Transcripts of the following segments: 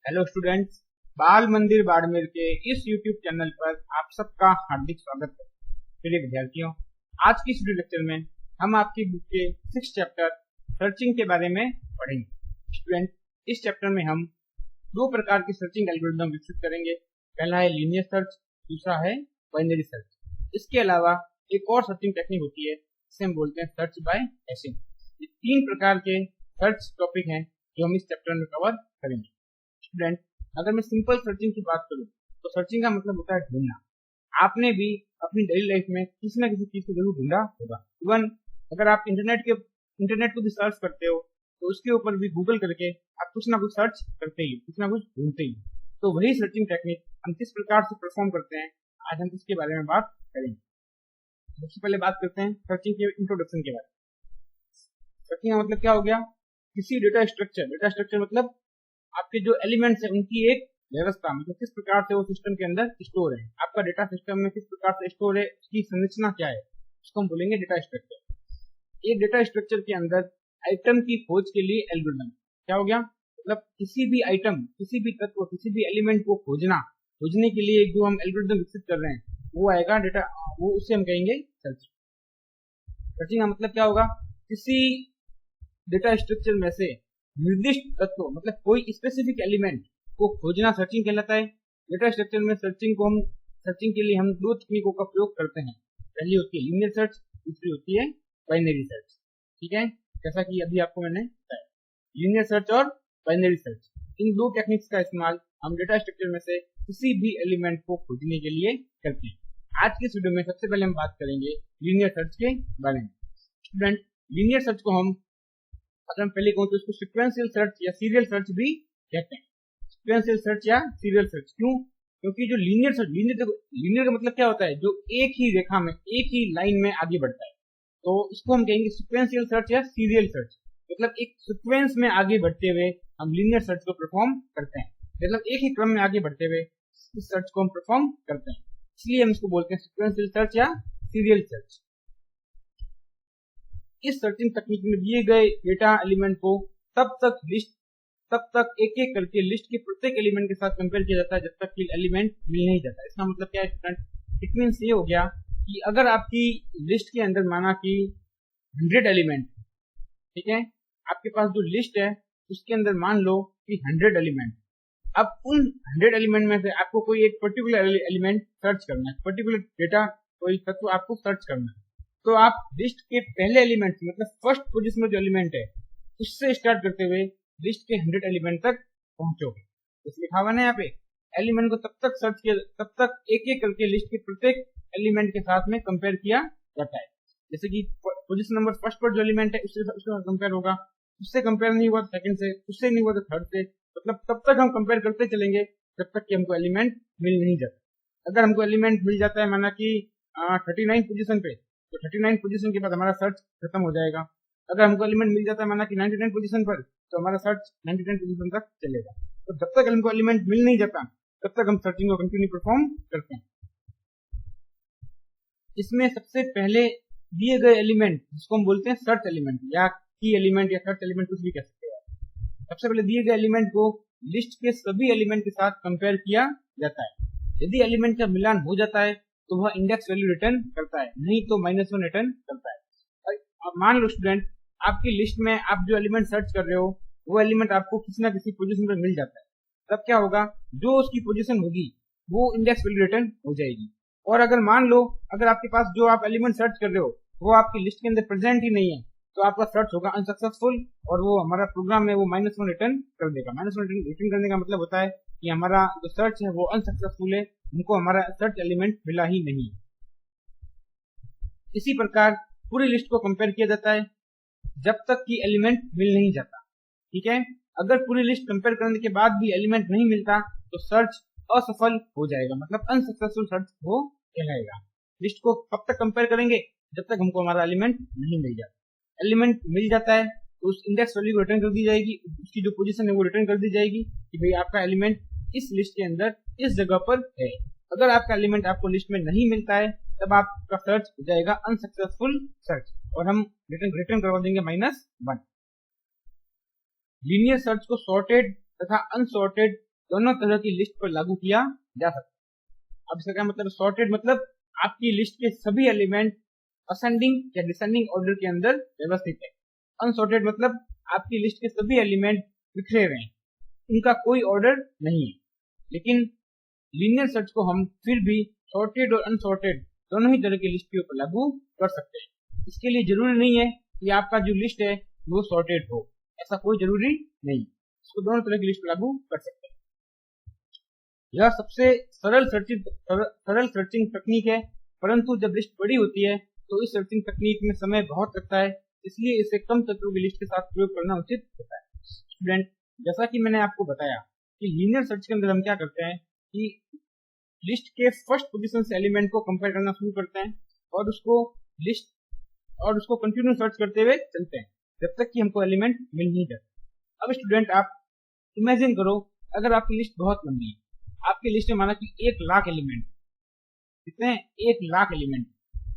Hello students, बाल मंदिर बाड़मेर के इस यूट्यूब चैनल पर आप सबका हार्दिक स्वागत है। प्रिय विद्यार्थियों, आज की इस वीडियो लेक्चर में हम आपकी बुक के 6 चैप्टर सर्चिंग के बारे में पढ़ेंगे। स्टूडेंट, इस चैप्टर में हम दो प्रकार की सर्चिंग एल्गोरिदम विकसित करेंगे। पहला है लीनियर सर्च, दूसरा है बाइनरी सर्च। इसके अलावा एक और सर्चिंग टेक्निक होती है जिसे हम बोलते हैं सर्च बाय हैशिंग। ये तीन प्रकार के सर्च टॉपिक हैं जो हम इस चैप्टर में कवर करेंगे। स्टूडेंट, अगर मैं सिंपल सर्चिंग की बात करूं तो सर्चिंग का मतलब होता है ढूंढना। आपने भी अपनी डेली लाइफ में किसी ना किसी चीज को जरूर ढूंढा होगा। इवन अगर आप इंटरनेट को भी सर्च करते हो तो उसके ऊपर भी गूगल करके आप कुछ ना कुछ सर्च करते ही, कुछ ना कुछ ढूंढते ही। तो वही सर्चिंग टेक्निक हम किस प्रकार से परफॉर्म करते हैं, आज हम इसके बारे में बात करेंगे। सबसे पहले बात करते हैं सर्चिंग के इंट्रोडक्शन के बारे में। सर्चिंग का मतलब क्या हो गया? किसी डेटा स्ट्रक्चर मतलब आपके जो एलिमेंट्स हैं उनकी एक व्यवस्था, मतलब किस प्रकार से वो सिस्टम के अंदर स्टोर है। आपका डेटा सिस्टम में किस प्रकार से स्टोर है, उसकी संरचना क्या है, उसको हम बोलेंगे डेटा स्ट्रक्चर। एक डेटा स्ट्रक्चर के अंदर आइटम की खोज के लिए एल्गोरिथम क्या हो गया? मतलब किसी भी आइटम, किसी भी तत्व, किसी भी एलिमेंट को खोजने के लिए जो हम एल्गोरिथम विकसित कर रहे हैं वो आएगा डेटा, वो उसे हम कहेंगे सर्चिंग। सर्चिंग का मतलब क्या होगा? किसी डेटा स्ट्रक्चर में से निर्दिष्ट तत्व, मतलब कोई स्पेसिफिक एलिमेंट को खोजना सर्चिंग कहलाता है। डेटा स्ट्रक्चर में सर्चिंग के लिए हम दो तकनीकों का प्रयोग करते हैं। पहली होती है लीनियर सर्च, दूसरी होती है बाइनरी सर्च। ठीक है, जैसा कि अभी आपको मैंने बताया, लीनियर सर्च और बाइनरी सर्च, इन दो टेक्निक्स का इस्तेमाल हम डेटा स्ट्रक्चर में से किसी भी एलिमेंट को खोजने के लिए करते हैं। आज की इस वीडियो में सबसे पहले हम बात करेंगे लीनियर सर्च के बारे में। स्टूडेंट, लीनियर सर्च को हम, अगर हम पहले कहूं तो इसको सीक्वेंशियल सर्च या सीरियल सर्च भी कहते हैं। सीक्वेंशियल सर्च या सीरियल सर्च क्यों? क्योंकि जो लीनियर का मतलब क्या होता है? जो एक ही रेखा में, एक ही लाइन में आगे बढ़ता है, तो इसको हम कहेंगे सीक्वेंशियल सर्च या सीरियल सर्च। मतलब एक सीक्वेंस में आगे बढ़ते हुए हम लीनियर सर्च को परफॉर्म करते हैं, मतलब एक ही क्रम में आगे बढ़ते हुए इस सर्च को हम परफॉर्म करते हैं, इसलिए हम इसको बोलते हैं सीक्वेंशियल सर्च या सीरियल सर्च। इस सर्चिंग तकनीक में दिए गए डेटा एलिमेंट को तब तक एक एक करके लिस्ट के प्रत्येक एलिमेंट के साथ कंपेयर किया जाता है जब तक कि एलिमेंट मिल नहीं जाता। इसका मतलब क्या है स्टूडेंट? इट मीन्स ये हो गया कि अगर आपकी लिस्ट के अंदर माना कि 100 एलिमेंट, ठीक है, आपके पास जो लिस्ट है उसके अंदर मान लो कि 100 एलिमेंट। अब उन 100 एलिमेंट में से आपको कोई एक पर्टिकुलर एलिमेंट सर्च करना है, पर्टिकुलर डेटा, कोई तत्व आपको सर्च करना है। तो आप लिस्ट के पहले एलिमेंट, मतलब फर्स्ट पोजीशन में जो एलिमेंट है उससे स्टार्ट करते हुए लिस्ट के 100 एलिमेंट तक पहुंचोगे। तो लिखा हुआ ना यहाँ पे, एलिमेंट को तब तक सर्च किया, तब तक एक एक करके लिस्ट के प्रत्येक एलिमेंट के साथ में कंपेयर किया जाता है। जैसे कि पोजीशन नंबर फर्स्ट पर जो एलिमेंट है उससे कंपेयर होगा, उससे कंपेयर नहीं हुआ तो सेकंड से, उससे नहीं हुआ तो थर्ड से, मतलब तब तक हम कंपेयर करते चलेंगे जब तक कि हमको एलिमेंट मिल नहीं जाता। अगर हमको एलिमेंट मिल जाता है माना कि 39 पोजीशन पे, तो 39 पोजीशन के बाद हमारा सर्च खत्म हो जाएगा। अगर हमको एलिमेंट मिल जाता है माना कि 99 पोजीशन पर, तो हमारा सर्च 99 पोजीशन तक चलेगा। तो जब तक हमको एलिमेंट मिल नहीं जाता तब तक हम सर्चिंग को कंटिन्यू परफॉर्म करते हैं। इसमें सबसे पहले दिए गए एलिमेंट, जिसको हम बोलते हैं सर्च एलिमेंट या की एलिमेंट या सर्च एलिमेंट, कुछ भी कह सकते हैं। सबसे पहले दिए गए एलिमेंट को लिस्ट के सभी एलिमेंट के साथ कंपेयर किया जाता है। यदि एलिमेंट का मिलान हो जाता है तो वह इंडेक्स वैल्यू रिटर्न करता है, नहीं तो -1 रिटर्न करता है। अब मान लो स्टूडेंट, आपकी लिस्ट में आप जो एलिमेंट सर्च कर रहे हो वो एलिमेंट आपको किसी ना किसी पोजीशन पर मिल जाता है, तब क्या होगा? जो उसकी पोजीशन होगी वो इंडेक्स वैल्यू रिटर्न हो जाएगी। और अगर मान लो अगर आपके पास जो आप एलिमेंट सर्च कर रहे हो वो आपकी लिस्ट के अंदर प्रेजेंट ही नहीं है, तो आपका सर्च होगा अनसक्सेसफुल और वो हमारा प्रोग्राम है वो -1 रिटर्न कर देगा। -1 रिटर्न करने का मतलब होता है कि हमारा जो सर्च है वो अनसक्सेसफुल है, हमको हमारा सर्च एलिमेंट मिला ही नहीं। इसी प्रकार पूरी लिस्ट को कंपेयर किया जाता है जब तक कि एलिमेंट मिल नहीं जाता। ठीक है, अगर पूरी लिस्ट कंपेयर करने के बाद भी एलिमेंट नहीं मिलता तो सर्च असफल हो जाएगा, मतलब अनसक्सेसफुल सर्च वो कहलाएगा। लिस्ट को कब तक कंपेयर करेंगे? जब तक हमको हमारा एलिमेंट नहीं मिल जाता। एलिमेंट मिल जाता है तो उस इंडेक्स वैल्यू रिटर्न कर दी जाएगी, उसकी जो पोजीशन है वो रिटर्न कर दी जाएगी कि भाई आपका एलिमेंट इस लिस्ट के अंदर इस जगह पर है। अगर आपका एलिमेंट आपको लिस्ट में नहीं मिलता है तब आपका सर्च हो जाएगा अनसक्सेसफुल सर्च और हम रिटर्न करवा देंगे -1। लीनियर सर्च को सॉर्टेड तथा अनसॉर्टेड दोनों तरह की लिस्ट पर लागू किया जा सकता है। अब इसका क्या मतलब? सॉर्टेड मतलब आपकी लिस्ट के सभी एलिमेंट असेंडिंग या डिसेंडिंग ऑर्डर के अंदर व्यवस्थित है। अनसॉर्टेड मतलब आपकी लिस्ट के सभी एलिमेंट बिखरे हुए हैं, इनका कोई ऑर्डर नहीं है। लेकिन लीनियर सर्च को हम फिर भी सॉर्टेड और अनसॉर्टेड दोनों ही तरह की लिस्ट के ऊपर लागू कर सकते हैं। इसके लिए जरूरी नहीं है कि आपका जो लिस्ट है वो सॉर्टेड हो, ऐसा कोई जरूरी नहीं। इसको दोनों तरह की लिस्ट लागू कर सकते हैं। यह सबसे सरल सर्चिंग तकनीक है, परंतु जब लिस्ट बड़ी होती है तो इस सर्चिंग तकनीक में समय बहुत लगता है, इसलिए इसे कम तत्वों की लिस्ट के साथ प्रयोग करना उचित होता है। स्टूडेंट, जैसा कि मैंने आपको बताया कि लीनियर सर्च के अंदर हम क्या करते हैं कि लिस्ट के फर्स्ट पोजीशन से एलिमेंट को कंपेयर करना शुरू करते हैं और उसको कंटिन्यू सर्च करते हुए चलते हैं जब तक कि हमको एलिमेंट मिल नहीं जाता। अब स्टूडेंट, आप इमेजिन करो, अगर आपकी लिस्ट बहुत लंबी है, आपकी लिस्ट में माना कि 1,00,000 एलिमेंट, कितने? 1,00,000 एलिमेंट,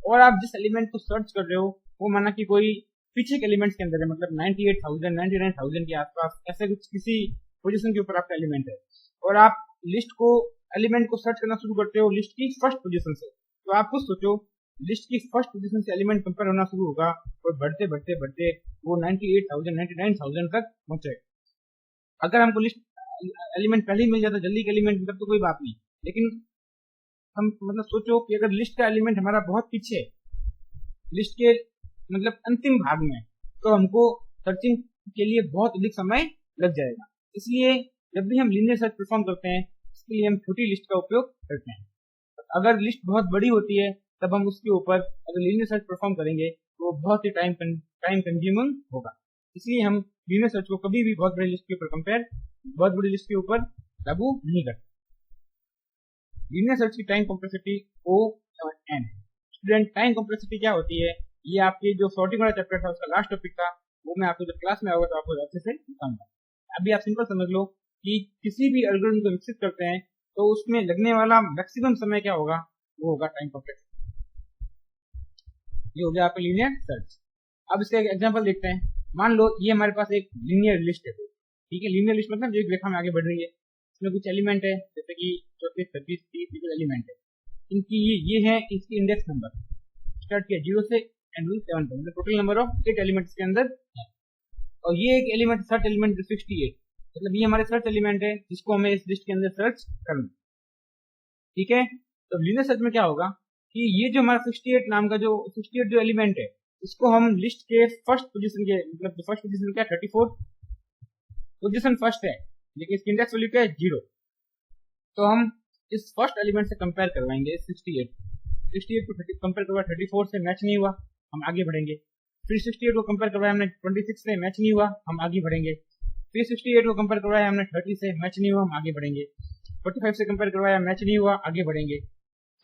और आप जिस एलिमेंट को सर्च कर रहे हो वो माना कि कोई पीछे के एलिमेंट्स के अंदर है, मतलब 98,000 99,000 के आसपास ऐसे कुछ किसी पोजीशन के ऊपर आपका एलिमेंट है, और आप एलिमेंट को सर्च करना शुरू करते हो लिस्ट की फर्स्ट पोजीशन से। तो आप खुद सोचो, लिस्ट की फर्स्ट पोजीशन से एलिमेंट कंपेयर होना शुरू होगा और बढ़ते बढ़ते बढ़ते वो 98,000 99,000 तक पहुंचेगा। अगर हमको लिस्ट एलिमेंट पहले ही मिल जाता, जल्दी के एलिमेंट मतलब तो कोई बात नहीं, लेकिन हम मतलब सोचो कि अगर लिस्ट का एलिमेंट हमारा बहुत पीछे है, लिस्ट के मतलब अंतिम भाग में, तो हमको सर्चिंग के लिए बहुत अधिक समय लग जाएगा। इसलिए जब भी हम लीनियर सर्च परफॉर्म करते हैं, इसके लिए हम छोटी लिस्ट का उपयोग करते हैं। अगर लिस्ट बहुत बड़ी होती है तब हम उसके ऊपर अगर लीनियर सर्च परफॉर्म करेंगे तो बहुत ही टाइम कंज्यूमिंग होगा। इसलिए हम लीनियर सर्च को कभी भी बहुत बड़ी लिस्ट के ऊपर लागू नहीं करते। लीनियर सर्च की time complexity O/N। Student, time complexity क्या होती है? ये आपके जो सॉर्टिंग वाला चैप्टर था उसका लास्ट टॉपिक था, वो मैं आपको जब क्लास में आऊंगा तो आपको अच्छे से बताऊंगा। अभी आप सिंपल समझ लो कि किसी भी एल्गोरिथम को विकसित करते हैं तो उसमें लगने वाला मैक्सिमम समय क्या होगा? वो होगा टाइम कॉम्प्लेक्सिटी। ये हो गया आपका लीनियर सर्च। अब इसका एक एग्जांपल देखते हैं। मान लो ये हमारे पास एक लीनियर लिस्ट है, ठीक है। लीनियर लिस्ट मतलब जो एक रेखा में आगे बढ़ रही है, इसमें कुछ एलिमेंट है जैसे कि 34 36 30 एलिमेंट है। इनकी ये है इसकी इंडेक्स नंबर, स्टार्ट किया 0 से एंड हुई 7 पर, मतलब टोटल नंबर ऑफ 8 एलिमेंट इसके अंदर है। और ये एक एलिमेंट सर्च एलिमेंट 68, मतलब ये हमारे सर्च एलिमेंट है जिसको हमें इस लिस्ट के अंदर सर्च करना, ठीक है। तो लीनियर सर्च में क्या होगा कि ये जो हमारा 68 नाम का जो 68 जो एलिमेंट है, इसको हम लिस्ट के फर्स्ट पोजीशन के, मतलब फर्स्ट पोजीशन क्या 34 पोजीशन फर्स्ट है, लेकिन इसकी इंडेक्स वैल्यू क्या है 0। तो हम इस फर्स्ट एलिमेंट से कंपेयर करवाएंगे 68 को कंपेयर करवाया 34 से, मैच नहीं हुआ, हम आगे बढ़ेंगे। फिर 68 को कंपेयर करवाया हमने 26 से, मैच नहीं हुआ, हम आगे बढ़ेंगे। फिर 68 को कंपेयर करवाया हमने 30 से, मैच नहीं हुआ, हम आगे बढ़ेंगे। 45 से कंपेयर करवाया, मैच नहीं हुआ, आगे बढ़ेंगे।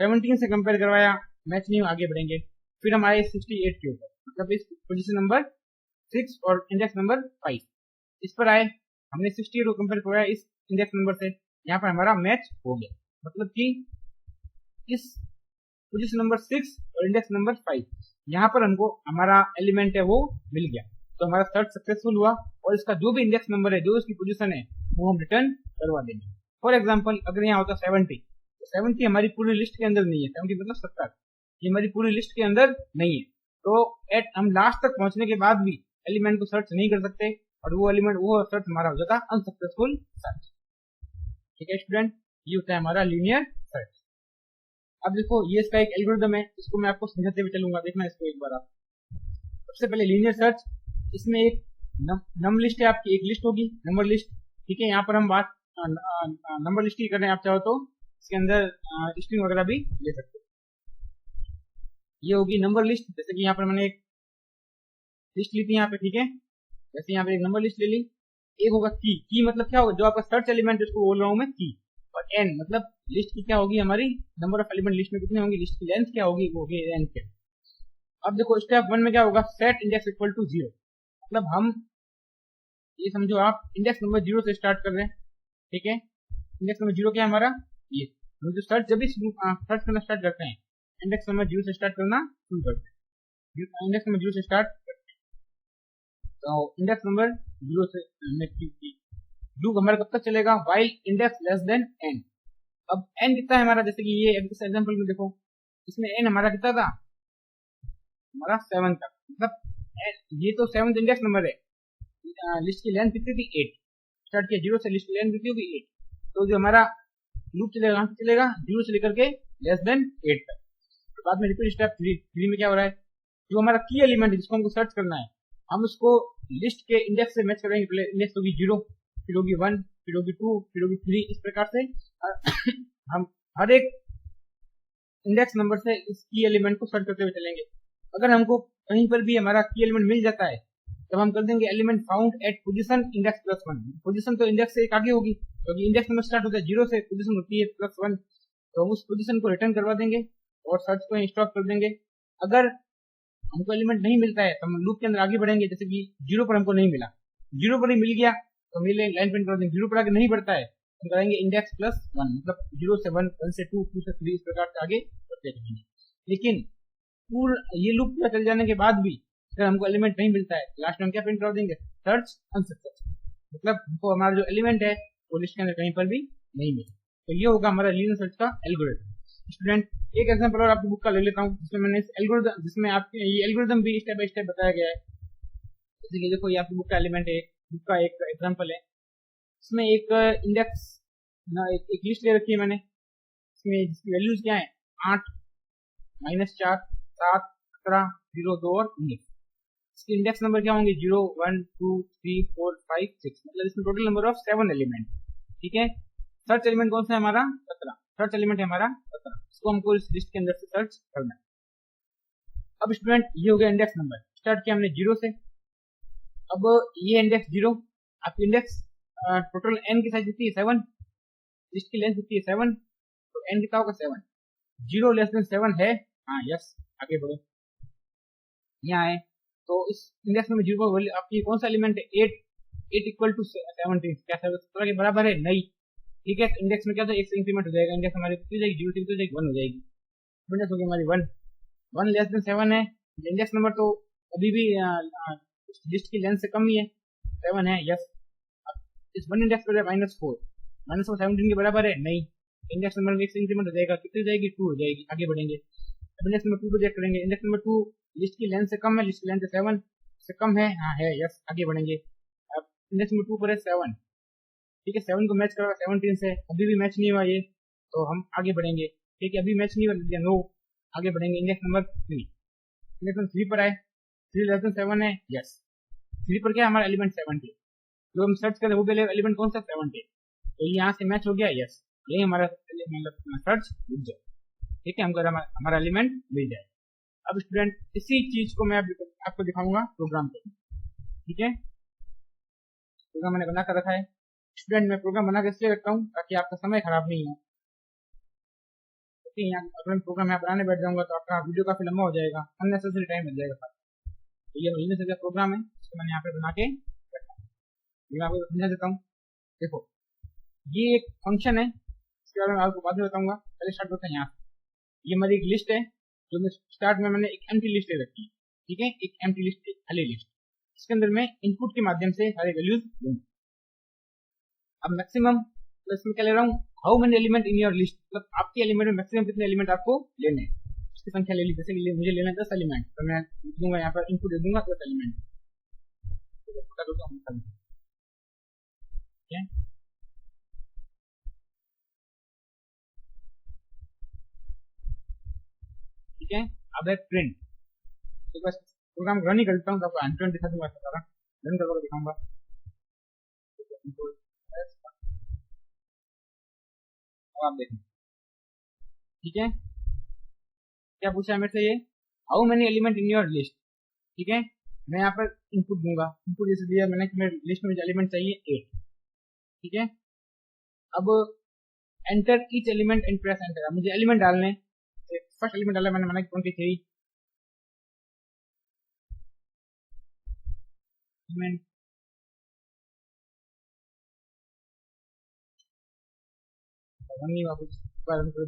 17 से कंपेयर करवाया, मैच नहीं हुआ, आगे बढ़ेंगे। फिर हम आए 68 के ऊपर, मतलब इस पोजीशन नंबर 6 और इंडेक्स नंबर 5, इस पर आए, हमने 68 को कंपेयर करवाया इस इंडेक्स नंबर से, यहाँ पर हमारा मैच हो गया, मतलब कि इस पोजीशन नंबर 6 और इंडेक्स नंबर 5 यहाँ पर हमको हमारा एलिमेंट है वो मिल गया, तो हमारा सर्च सक्सेसफुल हुआ और इसका जो भी इंडेक्स नंबर है, जो इसकी पोजीशन है, वो हम रिटर्न करवा देंगे। फॉर एग्जांपल अगर यहाँ होता 70, तो 70 हमारी पूरी लिस्ट के अंदर नहीं है, 70 मतलब 70, ये हमारी पूरी लिस्ट के अंदर नहीं है, तो हम लास्ट तक पहुंचने के बाद भी एलिमेंट को सर्च नहीं कर सकते और वो सर्च हमारा हो जाता अनसक्सेसफुल सर्च, ठीक है स्टूडेंट। ये होता है हमारा लीनियर सर्च। अब देखो ये इसका एक एल्गोरिथम है, इसको मैं आपको समझाते हुए चलूंगा, देखना इसको एक बार आप। सबसे पहले लीनियर सर्च, इसमें एक नंबर लिस्ट है, आपकी एक लिस्ट होगी नंबर लिस्ट, ठीक है। यहाँ पर हम बात नंबर लिस्ट की कर रहे हैं, आप चाहो तो इसके अंदर स्ट्रिंग वगैरह भी ले सकते हो। ये होगी नंबर लिस्ट, जैसे कि यहाँ पर मैंने एक लिस्ट ली थी यहाँ पे, ठीक है। जैसे यहाँ पे एक नंबर लिस्ट ले ली। एक होगा की मतलब क्या होगा, जो आपका सर्च एलिमेंट उसको बोल रहा हूँ मैं की, और एन मतलब लिस्ट की क्या होगी, हमारी नंबर ऑफ एलिमेंट लिस्ट में कितने होंगे, लिस्ट की लेंथ क्या होगी, वो होगी एन के। अब देखो स्टेप 1 में क्या होगा, सेट इंडेक्स इक्वल टू 0, मतलब हम ये समझो आप इंडेक्स नंबर 0 से स्टार्ट कर रहे हैं, ठीक है। इंडेक्स नंबर 0 क्या है हमारा, ये हम जो सर्च जब भी सर्च करना स्टार्ट करते हैं, इंडेक्स नंबर 0 से स्टार्ट करना शुरू करते हैं, इंडेक्स नंबर 0 से स्टार्ट करते हैं। तो इंडेक्स नंबर 0 से हमने लूप हमारा कब तक चलेगा, while index less than n। अब n कितना है हमारा, जैसे कि ये एग्जांपल में देखो, इसमें n हमारा कितना था, हमारा 7 तक, मतलब ये तो 7th इंडेक्स नंबर है। लिस्ट की लेंथ कितनी थी 8, स्टार्ट किया 0 से, लिस्ट की लेंथ कितनी होगी 8। तो जो हमारा लूप चलेगा कहाँ से चलेगा, 0 से लेकर के लेस देन 8 तक। तो बाद में रिपीट स्टेप 3 में क्या हो रहा है, जो हमारा की एलिमेंट है जिसको हमको सर्च करना है, हम उसको लिस्ट के इंडेक्स से मैच करेंगे। पहले इंडेक्स होगी 0, फिर होगी 1, फिर होगी 2, फिर होगी 3, इस प्रकार से हम हर एक इंडेक्स नंबर से इस की एलिमेंट को सर्च करते हुए चलेंगे। अगर हमको कहीं पर भी हमारा की एलिमेंट मिल जाता है तब हम कर देंगे element found at position index plus 1। Position तो इंडेक्स से एक आगे होगी, क्योंकि इंडेक्स नंबर स्टार्ट होता है 0 से, पोजीशन होती है +1, तो हम उस पोजीशन को रिटर्न करवा देंगे और सर्च को स्टॉप कर देंगे। अगर हमको एलिमेंट नहीं मिलता है तो हम लूप के अंदर आगे बढ़ेंगे, जैसे कि 0 पर हमको नहीं मिला, 0 पर ही मिल गया तो मिले लाइन प्रिंट कर देंगे। 0 पर आगे नहीं बढ़ता है तो करेंगे इंडेक्स +1, मतलब 0 से 1, 1 से 2, 2 से 3, इस प्रकार से आगे बढ़ते जाएंगे। लेकिन ये लूप पूरा चल जाने के बाद भी अगर हमको एलिमेंट नहीं मिलता है, लास्ट में हम क्या प्रिंट कर देंगे, सर्च अनसक्सेसफुल, मतलब हमको हमारा जो एलिमेंट है वो लिस्ट के अंदर कहीं पर भी नहीं मिला। तो ये होगा हमारा लीनियर सर्च का एल्गोरिथम। स्टूडेंट एक एग्जांपल और आपकी बुक का ले लेता हूँ, जिसमें मैंने इस एल्गोरिथम, जिसमें आपके ये एल्गोरिथम भी स्टेप बाय स्टेप बताया गया है। जैसे कि देखो ये आपकी बुक का एलिमेंट है, बुक का एक एग्जांपल है, इसमें एक इंडेक्स ना एक लिस्ट ले रखी है मैंने, इसमें जिसकी वैल्यूज क्या है 8, -4, 7, 17, 0, 2 और 19। इसके इंडेक्स नंबर क्या होंगे 0, 1, 2, 3, 4, 5, 6, मतलब इसमें टोटल नंबर ऑफ 7 एलिमेंट। ठीक है, सर्च एलिमेंट कौन सा है हमारा 17, सर्च एलिमेंट है हमारा 17, इसको हमको इस लिस्ट के अंदर से सर्च करना है। अब स्टूडेंट ये हो गया इंडेक्स नंबर, स्टार्ट किया हमने 0 से। अब ये इंडेक्स 0, आपकी इंडेक्स टोटल n की साइज कितनी है 7, लिस्ट की लेंथ कितनी है 7, तो n कितना होगा 7, 0 लेस देन 7 है, हाँ यस, आगे बढ़ो, यहाँ है। तो इस इंडेक्स में 0 पर आपकी कौन सा एलिमेंट है 8, 8 इक्वल टू 17, क्या 17 के बराबर है नहीं। ठीक है, तो इंडेक्स में क्या था 1 से इंक्रीमेंट हो जाएगा, इंडेक्स हमारी कितनी हो जाएगी 0 से कितनी हो जाएगी 1 हो जाएगी, इंडेक्स होगी हमारी 1, 1 लेस देन 7 है, इंडेक्स नंबर तो अभी भी लिस्ट की लेंथ से कम ही है, 7 है यस। इस 1 इंडेक्स पर -4, -4 17 के बराबर है नहीं, इंडेक्स नंबर में 1 से इंक्रीमेंट हो जाएगा, कितनी हो जाएगी 2 हो जाएगी, आगे बढ़ेंगे। अब इंडेक्स नंबर 2 को चेक करेंगे, इंडेक्स नंबर 2 लिस्ट की लेंथ से कम है, लिस्ट की लेंथ 7 से कम है, हाँ है यस, आगे बढ़ेंगे। अब इंडेक्स नंबर 2 पर है 7, ठीक है, 7 को मैच करा 17 से, अभी भी मैच नहीं हुआ ये, तो हम आगे बढ़ेंगे। ठीक है, अभी मैच नहीं हुआ नो, आगे बढ़ेंगे। इंडेक्स नंबर 3, इंडेक्स नंबर 3 पर आए, 3 लेस देन 7 है यस, 3 पर क्या है हमारा एलिमेंट 70, जो हम सर्च करें वो भी एलिमेंट कौन सा 70, तो ये यहाँ से मैच हो गया यस, यही हमारा मतलब सर्च रुक जाए। ठीक है, हमको हमारा एलिमेंट मिल जाए। अब स्टूडेंट इसी चीज को मैं आपको दिखाऊंगा प्रोग्राम पे। ठीक है, प्रोग्राम मैंने बना कर रखा है स्टूडेंट, मैं प्रोग्राम बना कर इसलिए रखता हूँ ताकि आपका समय खराब नहीं हो। यहाँ अगर मैं प्रोग्राम यहाँ बनाने बैठ जाऊंगा तो आपका वीडियो काफी लंबा हो जाएगा, अननेसेसरी टाइम लग जाएगा। तो ये महीने से प्रोग्राम है, इसको मैंने यहाँ पे बना के रखा है, मैं आपको समझा देता हूँ। देखो ये एक फंक्शन है, इसके बारे में आपको बाद में बताऊंगा, पहले स्टार्ट करते हैं यहाँ। ये हमारी एक लिस्ट है, जो मैं स्टार्ट में मैंने एक एम्प्टी लिस्ट ले रखी है। ठीक है, एक एम्प्टी लिस्ट, एक खाली लिस्ट, इसके अंदर मैं इनपुट के माध्यम से सारे वैल्यूज दूंगा। अब मैक्सिमम प्लस में क्या ले रहा हूँ, how many element in your list, मतलब आपके एलिमेंट में मैक्सिमम कितने एलिमेंट आपको लेने हैं, उसकी संख्या ले ली। जैसे कि मुझे लेना है 10 एलिमेंट, तो मैं दूंगा यहाँ पर इनपुट दे दूंगा 10 एलिमेंट। ठीक है, अब है प्रिंट, तो बस प्रोग्राम रन ही करता हूँ, तो आपको एंड दिखा दूंगा, सारा रन करके दिखाऊंगा। आप देखें, ठीक है, क्या पूछा है मेरे से ये, how many element in your list. ठीक है, मैं यहाँ पर इनपुट दूंगा, इनपुट जैसे दिया मैंने कि मेरे लिस्ट में मुझे एलिमेंट चाहिए 8। ठीक है, अब enter each element and press enter, मुझे एलिमेंट डालने, फर्स्ट एलिमेंट डाला मैंने, माना 23 एलिमेंट, नहीं वापस प्रोग्राम को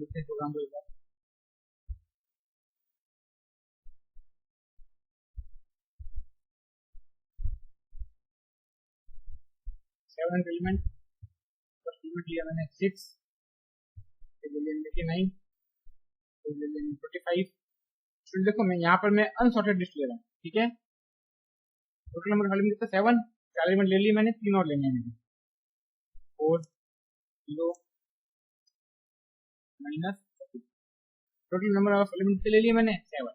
7 एलिमेंट एलिमेंट लिया मैंने 6, ले लिया 89, ले लिया 45। फिर देखो मैं यहाँ पर मैं अनसॉर्टेड लिस्ट ले रहा हूँ, ठीक है। टोटल नंबर खाली कितना 7, 4 एलिमेंट ले लिए मैंने, 3 और लेने हैं मुझे, 4 0 minus. Total number of element कितने ले लिए मैंने 7।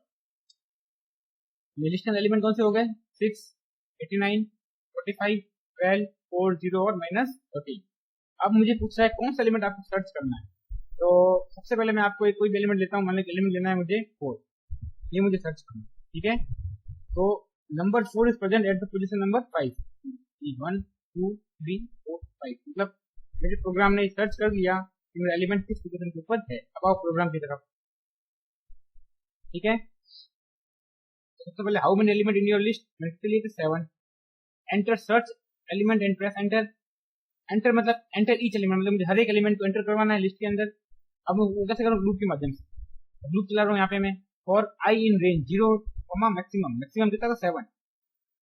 ये लिस्ट के एलिमेंट कौन से हो गए 6, 89, 45, 12, 4 0 और माइनस 30। अब मुझे पूछ रहा है कौन सा एलिमेंट आपको सर्च करना है। तो सबसे पहले मैं आपको कोई भी एलिमेंट लेता हूँ, मान लीजिए एलिमेंट लेना है मुझे 4, ये मुझे सर्च करना है, ठीक है। तो number 4 is present at the position number 5, 1 2 3 4 5, मतलब मेरे प्रोग्राम ने सर्च कर लिया कि मेरा एलिमेंट किस पोजीशन के ऊपर है। अब आओ प्रोग्राम की तरफ, ठीक है। सबसे पहले how many element in your list, मैंने कितने लिए थे 7। Enter search element and press enter. Enter मतलब एंटर ईच एलिमेंट, मतलब मुझे हर एक एलिमेंट को एंटर करवाना है लिस्ट के अंदर। अब मैं कैसे करूँ, लूप के माध्यम से। लूप चला रहा हूँ यहाँ पे मैं, for I in range 0, maximum, maximum कितना था 7।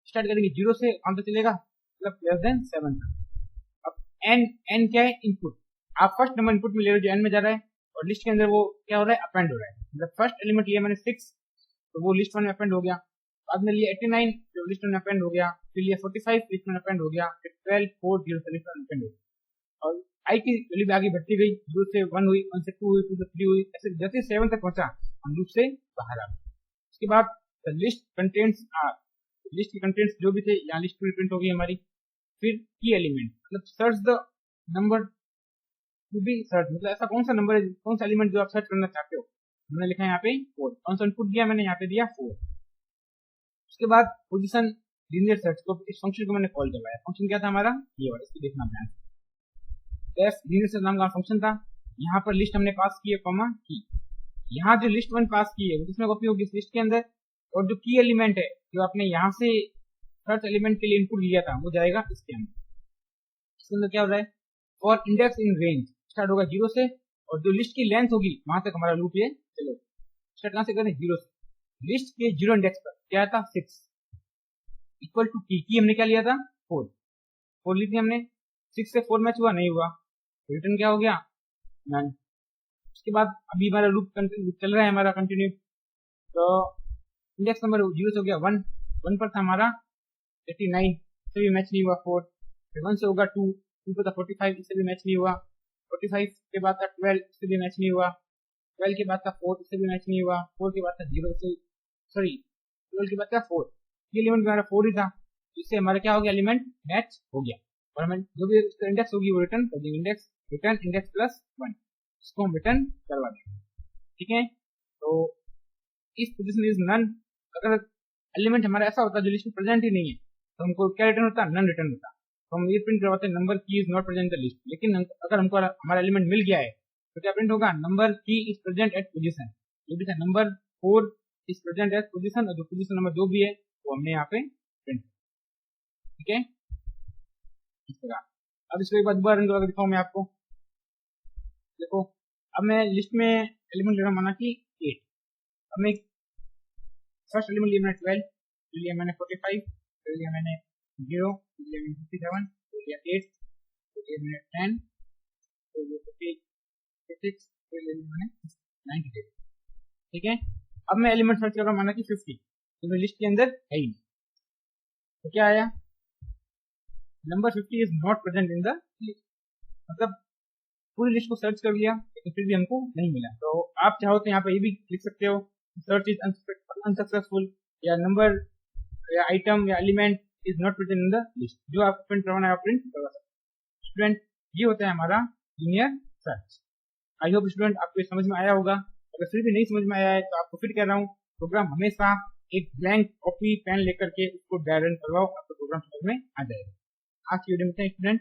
स्टार्ट करेंगे 0 से, कहाँ तक चलेगा, मतलब लेस देन 7 तक। अब एन क्या है, इनपुट। आप फर्स्ट नंबर इनपुट में ले रहे हो जो एन में जा रहा है, और लिस्ट के अंदर वो क्या हो रहा है, अपेंड हो रहा है। मतलब फर्स्ट एलिमेंट लिया मैंने 6, तो वो लिस्ट 1 में अपेंड हो गया। बाद में लिया 89, जो लिस्ट 1 में अपेंड हो गया। फिर लिया 45, लिस्ट 1 में अपेंड हो गया। फिर 12, 4 0 से लिस्ट 1 में अपेंड हो गया। और आई की वैल्यू आगे बढ़ती गई, 0 से 1 हुई, 1 से 2 हुई, 2 से 3 हुई, ऐसे जैसे 7 तक पहुंचा हम लूप से बाहर आ गए। उसके बाद the list contents are, list के कंटेंट्स जो भी थे यहाँ लिस्ट में प्रिंट हो गई हमारी। फिर की एलिमेंट, मतलब search the number to be search, मतलब ऐसा कौन सा नंबर है, कौन सा एलिमेंट जो आप सर्च करना चाहते हो। मैंने लिखा है यहाँ पे 4, कौन सा इनपुट दिया मैंने, यहाँ पे दिया 4। उसके बाद पोजीशन लीनियर सर्च को, इस फंक्शन को मैंने कॉल करवाया। फंक्शन क्या था हमारा, ये वाला, इसको देखना ध्यान से। एफ लीनियर सर्च नाम का फंक्शन था। यहाँ पर लिस्ट हमने पास की है, कॉमा की। यहाँ जो लिस्ट 1 पास की है वो किसमें कॉपी होगी, इस लिस्ट के अंदर। और जो की एलिमेंट है जो आपने यहाँ से सर्च एलिमेंट के लिए इनपुट लिया था, वो जाएगा इसके अंदर। इसके अंदर क्या हो रहा है, for index in range, start होगा 0 से, और जो लिस्ट की लेंथ होगी वहां तक हमारा लूप ये चलेगा। स्टार्ट कहां से करें, 0 से। लिस्ट के 0 इंडेक्स पर क्या था 6, इक्वल टू की हमने क्या लिया था 4 ली थी हमने। 6 से 4 मैच हुआ, नहीं हुआ, रिटर्न क्या हो गया, नन। उसके बाद अभी हमारा लूप चल रहा है हमारा कंटिन्यू। तो इंडेक्स नंबर 0 से हो गया 1 पर था हमारा 89, इससे भी मैच नहीं हुआ 4। फिर 1 से होगा 2 पर था 45, इससे भी मैच नहीं हुआ। 45 के बाद था 12, इससे भी मैच नहीं हुआ। 12 के बाद था 4, इससे भी मैच नहीं हुआ। 4 के बाद था 0 से, सॉरी 12 के बाद था 4, ये एलिमेंट हमारा 4 ही था, इससे हमारा क्या हो गया, एलिमेंट मैच हो गया। और हमें जो भी उसका इंडेक्स होगी वो रिटर्न कर देंगे, इंडेक्स रिटर्न इंडेक्स प्लस 1, इसको हम रिटर्न करवा देंगे, ठीक है। तो इस पोजीशन इज नन। अगर एलिमेंट हमारा ऐसा होता है जो लिस्ट में प्रेजेंट ही नहीं है, तो हमको क्या रिटर्न होता, नन रिटर्न होता। तो हम ये प्रिंट करवाते हैं, नंबर की is not present the list. लेकिन अगर हमको हमारा एलिमेंट मिल गया है तो क्या प्रिंट होगा, नंबर की इज प्रेजेंट एट पोजीशन। जो भी था number 4 is present at position, और जो पोजीशन नंबर जो भी है वो हमने यहाँ पे प्रिंट, ठीक है, इस तरह। अब इसको एक बार दोबारा रन करके दिखाऊं मैं आपको। देखो अब मैं लिस्ट में एलिमेंट ले रहा हूं, माना कि 8। अब मैं फर्स्ट एलिमेंट लिया मैंने 12, फिर लिया मैंने 45, फिर लिया मैंने 0, फिर लिया मैंने 57, फिर लिया 8, फिर लिया मैंने 10, फिर लिया 56, फिर लिया मैंने 98, ठीक है। अब मैं एलिमेंट सर्च कर रहा हूँ, माना कि 50, तो मेरी लिस्ट के अंदर है ही नहीं। तो क्या आया, number 50 is not present in the list. मतलब पूरी लिस्ट को सर्च कर लिया लेकिन फिर भी हमको नहीं मिला। तो आप चाहो तो यहाँ पे ये भी लिख सकते हो, सर्च इज अनसक्सेसफुल, या नंबर या आइटम या element is not present in the list. जो आपको प्रिंट करवाना है आप प्रिंट करवा सकते हैं। स्टूडेंट, ये होता है हमारा linear search. I hope student आपको ये समझ में आया होगा। अगर फिर भी नहीं समझ में आया है तो आपको फिर कह रहा हूँ, प्रोग्राम हमेशा एक ब्लैंक कॉपी पेन लेकर के उसको डायरेक्ट करवाओ, आपको प्रोग्राम समझ में आ जाएगा। आज की वीडियो में स्टूडेंट,